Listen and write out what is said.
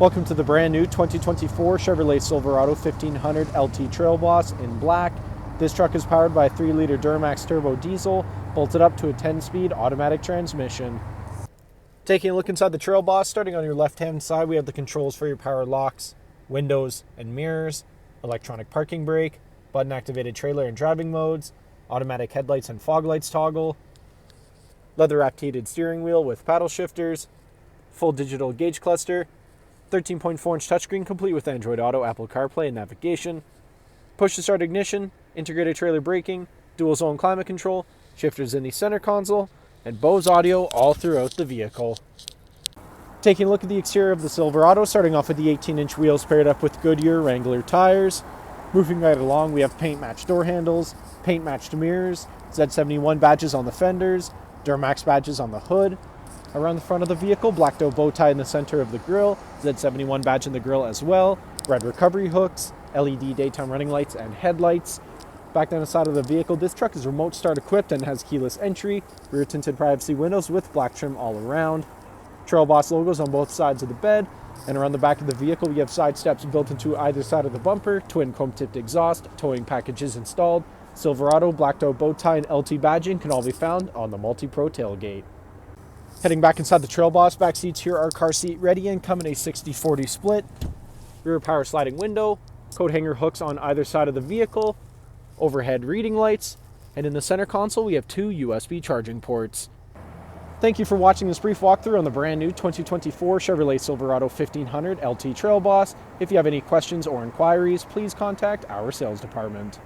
Welcome to the brand new 2024 Chevrolet Silverado 1500 LT Trail Boss in black. This truck is powered by a 3-liter Duramax turbo diesel, bolted up to a 10-speed automatic transmission. Taking a look inside the Trail Boss, starting on your left-hand side, we have the controls for your power locks, windows and mirrors, electronic parking brake, button-activated trailer and driving modes, automatic headlights and fog lights toggle, leather-wrapped heated steering wheel with paddle shifters, full digital gauge cluster, 13.4-inch touchscreen complete with Android Auto, Apple CarPlay, and navigation, push-to-start ignition, integrated trailer braking, dual-zone climate control, shifters in the center console, and Bose audio all throughout the vehicle. Taking a look at the exterior of the Silverado, starting off with the 18-inch wheels paired up with Goodyear Wrangler tires. Moving right along, we have paint-matched door handles, paint-matched mirrors, Z71 badges on the fenders, Duramax badges on the hood. Around the front of the vehicle, black doe bow tie in the center of the grille, Z71 badge in the grille as well, red recovery hooks, LED daytime running lights and headlights. Back down the side of the vehicle, this truck is remote start equipped and has keyless entry, rear tinted privacy windows with black trim all around. Trail Boss logos on both sides of the bed, and around the back of the vehicle we have side steps built into either side of the bumper, twin chrome tipped exhaust, towing packages installed. Silverado, black doe bow tie, and LT badging can all be found on the multi-pro tailgate. Heading back inside the Trail Boss, back seats here are car seat ready and come in a 60-40 split. Rear power sliding window, coat hanger hooks on either side of the vehicle, overhead reading lights, and in the center console we have 2 USB charging ports. Thank you for watching this brief walkthrough on the brand new 2024 Chevrolet Silverado 1500 LT Trail Boss. If you have any questions or inquiries, please contact our sales department.